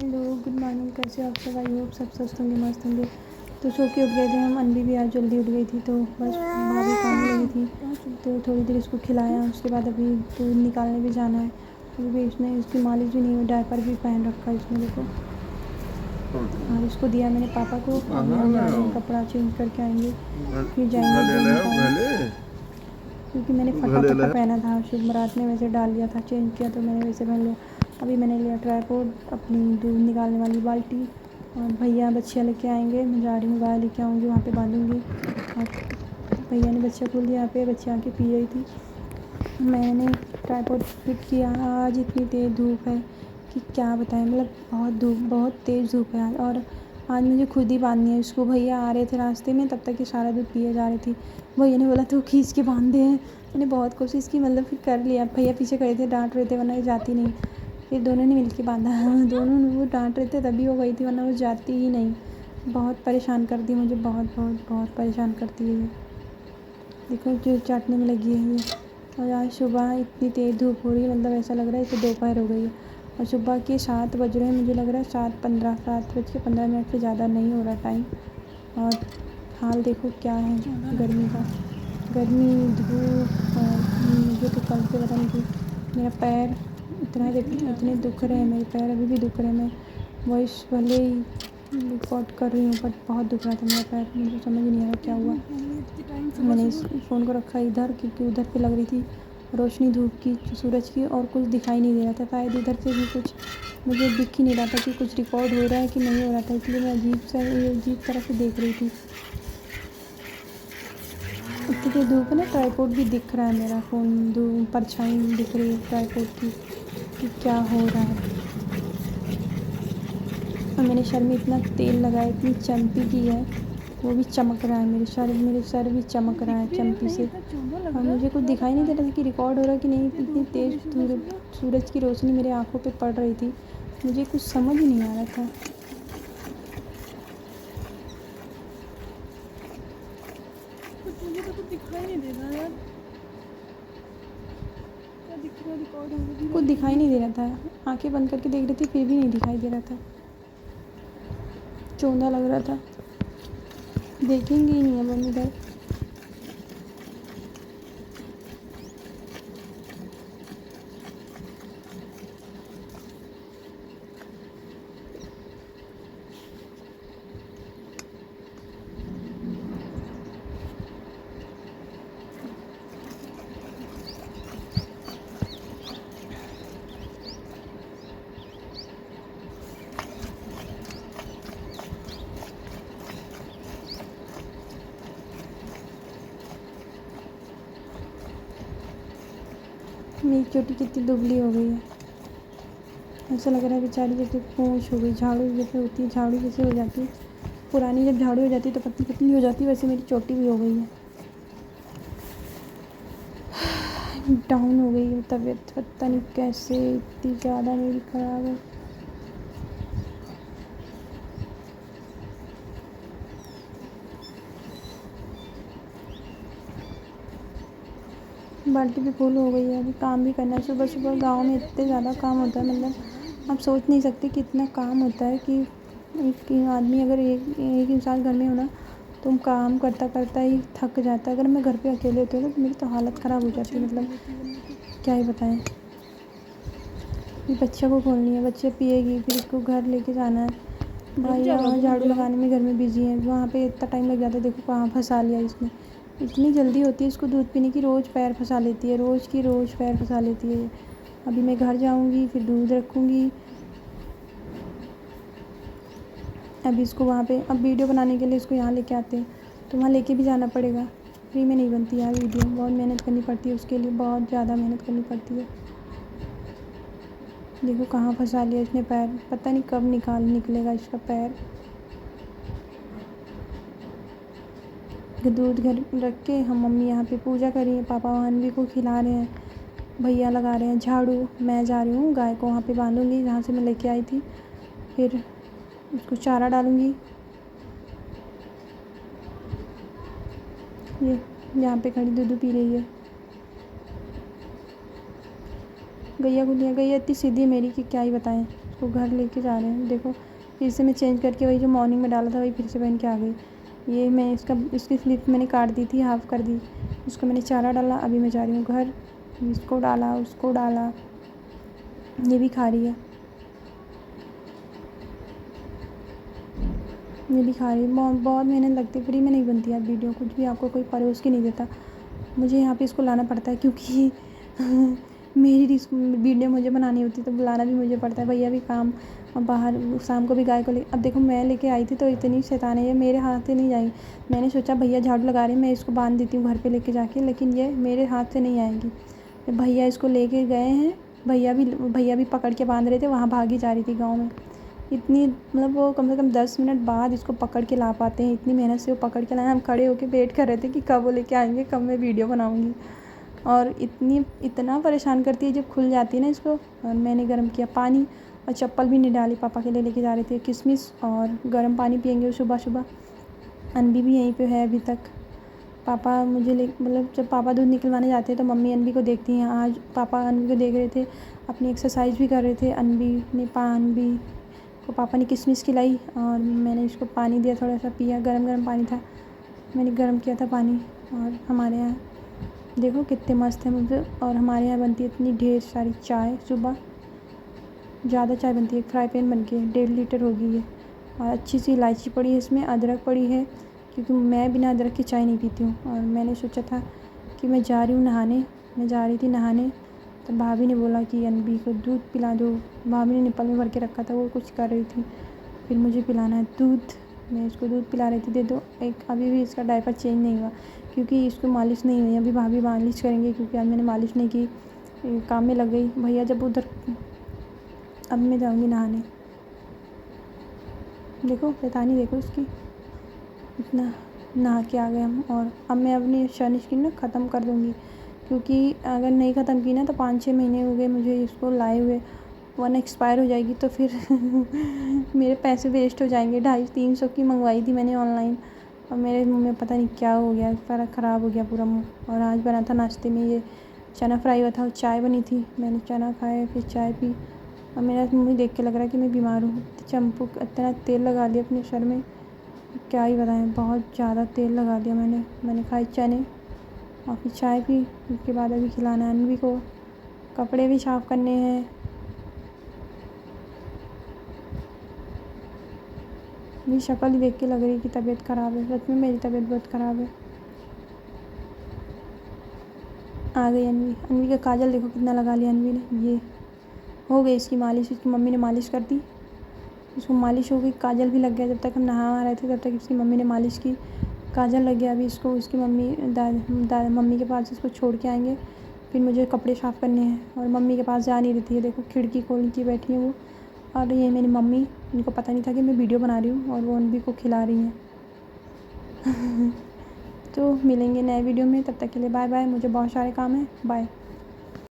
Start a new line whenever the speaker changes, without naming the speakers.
Hello, good morning. कैसे हो आप सब? आई होप सब स्वस्थ होंगे, मस्त होंगे। तो सो के उठ गए थे हम। अनवी भी आज जल्दी उठ गई थी, तो बस भाभी काम में लगी थी, तो थोड़ी देर इसको खिलाया। उसके बाद अभी दूध निकालने भी जाना है। अभी भी इसने इसकी मालिश भी नहीं हुई, डायपर भी पहन रखा है इसने, देखो। और इसको दिया मैंने पापा को। अभी हम जा रहे हैं, कपड़ा चेंज करके आएंगे, फिर जाएंगे दूध निकालने, क्योंकि मैंने फटा पहना था। शुभ रात में वैसे डाल लिया था, चेंज किया तो मैंने वैसे पहन लिया। अभी मैंने लिया ट्राइपॉड, अपनी दूध निकालने वाली बाल्टी, और भैया बच्चियाँ लेके आएंगे। मैं जा रही हूँ, गाय लेके आऊँगी, वहाँ पे बांधूँगी। और भैया ने बच्चा खोल दिया, यहाँ पे बच्ची आके पी रही थी। मैंने ट्राइपॉड फिट किया। आज इतनी तेज़ धूप है कि क्या बताएं, मतलब बहुत तेज़ धूप है आज। और आज मुझे खुद ही बांधनी है इसको। भैया आ रहे थे रास्ते में, तब तक ये सारा दूध पिए जा रही थी। भैया ने बोला तो खींच के बांध दे। मैंने बहुत कोशिश की, मतलब फिर कर लिया। भैया पीछे खड़े थे, डांट रहे थे, वरना ये जाती नहीं। फिर दोनों ने मिल के बांधा। दोनों ने, वो डांट रहे थे तभी वो गई थी, वरना वो जाती ही नहीं। बहुत परेशान करती है मुझे, बहुत परेशान करती है ये। देखो जो चाटने में लगी है ये। और आज सुबह इतनी तेज़ धूप हो रही है, मतलब ऐसा लग रहा है कि दोपहर हो गई है। और सुबह के 7 बज रहे हैं, मुझे लग रहा है 7:15 से ज़्यादा नहीं हो रहा टाइम। और हाल देखो क्या है गर्मी का, गर्मी, धूप। और मुझे तो कल से पता नहीं कि मेरा पैर इतने दुख रहे हैं, मेरे पैर अभी भी दुख रहे हैं। मैं वॉइस भले ही रिकॉर्ड कर रही हूँ, बट बहुत दुख रहा था मेरा पैर। मुझे समझ नहीं आ रहा क्या हुआ। मैंने इस फ़ोन को रखा इधर, क्योंकि उधर पे लग रही थी रोशनी धूप की, सूरज की, और कुछ दिखाई नहीं दे रहा था। शायद इधर से भी कुछ मुझे दिख ही नहीं रहा था कि कुछ रिकॉर्ड हो रहा है कि नहीं हो रहा था, इसलिए मैं अजीब तरह से देख रही थी। इतनी तेज़ धूप है ना, ट्राइपॉड भी दिख रहा है मेरा फ़ोन, परछाई दिख रही है ट्राइपॉड की कि क्या हो रहा है। और मैंने सर में इतना तेल लगाया, इतनी चम्पी की है, वो भी चमक रहा है। मेरे सर भी चमक रहा है चम्पी से। और मुझे कुछ दिखाई नहीं दे रहा था कि रिकॉर्ड हो रहा है कि नहीं। इतनी तेज़ सूरज की रोशनी मेरे आँखों पे पड़ रही थी, मुझे कुछ समझ ही नहीं आ रहा था। मुझे तो कुछ दिखाई नहीं दे रहा यार, क्या दिख रहा है? रिकॉर्ड हो रहा है, कुछ दिखाई नहीं दे रहा था। आंखें बंद करके देख रही थी, फिर भी नहीं दिखाई दे रहा था, चौंधा लग रहा था। देखेंगे ही नहीं अब हम इधर। मेरी चोटी कितनी दुबली हो गई है, ऐसा लग रहा है बेचारी जैसे पूंछ हो गई, झाड़ू जैसे होती है, झाड़ू जैसे हो जाती है। पुरानी जब झाड़ू हो जाती है तो पतली पतली हो जाती है, वैसे मेरी चोटी भी हो गई है। डाउन हो गई है तबीयत, पता नहीं कैसे इतनी ज़्यादा मेरी ख़राब है। बाल्टी भी फुल हो गई है। अभी काम भी करना है, सुबह सुबह गांव में इतने ज़्यादा काम होता है, मतलब आप सोच नहीं सकते कि इतना काम होता है कि एक आदमी अगर एक इंसान घर में हो ना, तो काम करता करता ही थक जाता है। अगर मैं घर पे अकेले होती हूँ तो मेरी तो हालत ख़राब हो जाती है, मतलब क्या ही बताएं। ये बच्चे को खोलनी है, बच्चे पिएगी, फिर इसको घर लेके जाना है। भैया झाड़ू लगाने में घर में बिजी है, वहाँ पे इतना टाइम लग जाता है। देखो कहाँ फंसा लिया इसने। इतनी जल्दी होती है इसको दूध पीने की, रोज़ पैर फंसा लेती है, रोज़ पैर फंसा लेती है। अभी मैं घर जाऊँगी, फिर दूध रखूँगी। अभी इसको वहाँ पे, अब वीडियो बनाने के लिए इसको यहाँ लेके आते हैं, तो वहाँ लेके भी जाना पड़ेगा। फ्री में नहीं बनती यार वीडियो, बहुत मेहनत करनी पड़ती है उसके लिए, बहुत ज़्यादा मेहनत करनी पड़ती है। देखो कहाँ फंसा लिया इसने पैर, पता नहीं कब निकलेगा इसका पैर। दूध घर रख के हम मम्मी यहाँ पे पूजा कर रही है, पापा अनवी को खिला रहे हैं, भैया लगा रहे हैं झाड़ू। मैं जा रही हूँ गाय को वहाँ पे बांधूँगी जहाँ से मैं लेके आई थी, फिर उसको चारा डालूँगी। ये यहाँ पे खड़ी दूध पी रही है। गैया इतनी सीधी है मेरी कि क्या ही बताएं। इसको घर लेके जा रहे हैं। देखो फिर से मैं चेंज करके वही जो मॉर्निंग में डाला था वही फिर से पहन के आ गई। ये मैं इसकी स्लिप मैंने काट दी थी, हाफ़ कर दी। इसको मैंने चारा डाला, अभी मैं जा रही हूँ घर। इसको डाला, उसको डाला, ये भी खा रही है, ये भी खा रही है। बहुत मेहनत लगती है, फ्री में नहीं बनती यार वीडियो, कुछ भी आपको कोई परोस के नहीं देता। मुझे यहाँ पे इसको लाना पड़ता है क्योंकि मेरी वीडियो मुझे बनानी होती है तो बुलाना भी मुझे पड़ता है। भैया भी काम बाहर शाम को भी गाय को ले, अब देखो मैं लेके आई थी तो इतनी शैतान है ये, मेरे हाथ से नहीं जाएगी। मैंने सोचा भैया झाड़ू लगा रहे हैं, मैं इसको बांध देती हूँ घर पे लेके जाके, लेकिन ये मेरे हाथ से नहीं आएगी। भैया इसको लेके गए हैं, भैया भी पकड़ के बांध रहे थे, वहाँ भागी जा रही थी गाँव में। इतनी मतलब वो कम से कम 10 मिनट बाद इसको पकड़ के ला पाते हैं, इतनी मेहनत से वो पकड़ के लाए। हम खड़े होकर वेट कर रहे थे कि कब वो लेके आएंगे, कब मैं वीडियो बनाऊंगी। और इतना परेशान करती है, जब खुल जाती है ना इसको। और मैंने गर्म किया पानी और चप्पल भी नहीं डाली, पापा के लिए लेके जा रहे थे किशमिश और गर्म पानी पियेंगे सुबह सुबह। अनबी भी यहीं पे है अभी तक। पापा मुझे मतलब जब पापा दूध निकलवाने जाते हैं तो मम्मी अनबी को देखती हैं। आज पापा अनबी को देख रहे थे, अपनी एक्सरसाइज भी कर रहे थे। अनबी को पापा ने किशमिश खिलाई और मैंने इसको पानी दिया, थोड़ा सा पिया। गरम पानी था, मैंने गर्म किया था पानी। और हमारे यहाँ देखो कितने मस्त है मुझे। और हमारे यहाँ बनती है इतनी ढेर सारी चाय, सुबह ज़्यादा चाय बनती है, फ्राई पैन बन के 1.5 लीटर होगी ये। और अच्छी सी इलायची पड़ी है इसमें, अदरक पड़ी है, क्योंकि मैं बिना अदरक की चाय नहीं पीती हूँ। और मैंने सोचा था कि मैं जा रही हूँ नहाने, मैं जा रही थी नहाने, तो भाभी ने बोला कि अनबी को दूध पिला दो। भाभी ने निप्पल में भर के रखा था, वो कुछ कर रही थी, फिर मुझे पिलाना है दूध। मैं इसको दूध पिला रही थी, दे दो एक। अभी भी इसका डायपर चेंज नहीं हुआ क्योंकि इसको मालिश नहीं हुई। अभी भाभी मालिश करेंगे क्योंकि आज मैंने मालिश नहीं की, काम में लग गई। भैया जब उधर, अब मैं जाऊँगी नहाने। देखो शैतानी देखो इसकी, इतना नहा के आ गए हम। और अब मैं अपनी शनिश्किन ना ख़त्म कर दूँगी, क्योंकि अगर नहीं ख़त्म की ना तो 5-6 महीने हो गए मुझे इसको लाए हुए, वरना एक्सपायर हो जाएगी तो फिर मेरे पैसे वेस्ट हो जाएंगे। 250-300 की मंगवाई थी मैंने ऑनलाइन, और मेरे मुँह में पता नहीं क्या हो गया, सारा ख़राब हो गया पूरा मुँह। और आज बना था नाश्ते में ये चना फ्राई हुआ था और चाय बनी थी, मैंने चना खाया फिर चाय पी। और मेरा मुँह देख के लग रहा है कि मैं बीमार हूँ। चंपू इतना तेल लगा लिया अपने सर में, क्या ही बताएं, बहुत ज़्यादा तेल लगा दिया मैंने खाए चने और फिर चाय पी। उसके बाद अभी खिलाना है अनवी को, कपड़े भी साफ़ करने हैं। मेरी शक्ल ही देख के लग रही है कि तबीयत ख़राब है, सच में मेरी तबीयत बहुत ख़राब है। आ गई अनवी का काजल देखो कितना लगा लिया अनवी ने। ये हो गई इसकी मालिश, इसकी मम्मी ने मालिश कर दी, इसको मालिश हो गई, काजल भी लग गया। जब तक हम नहा रहे थे तब तक इसकी मम्मी ने मालिश की, काजल लग गया। अभी इसको इसकी मम्मी के पास इसको छोड़ के आएंगे, फिर मुझे कपड़े साफ़ करने हैं। और मम्मी के पास जा नहीं रहती है, देखो खिड़की खोल के बैठी है वो। और ये मेरी मम्मी, इनको पता नहीं था कि मैं वीडियो बना रही हूँ और वो अनवी को खिला रही हैं। तो मिलेंगे नए वीडियो में, तब तक के लिए बाय बाय। मुझे बहुत सारे काम हैं, बाय।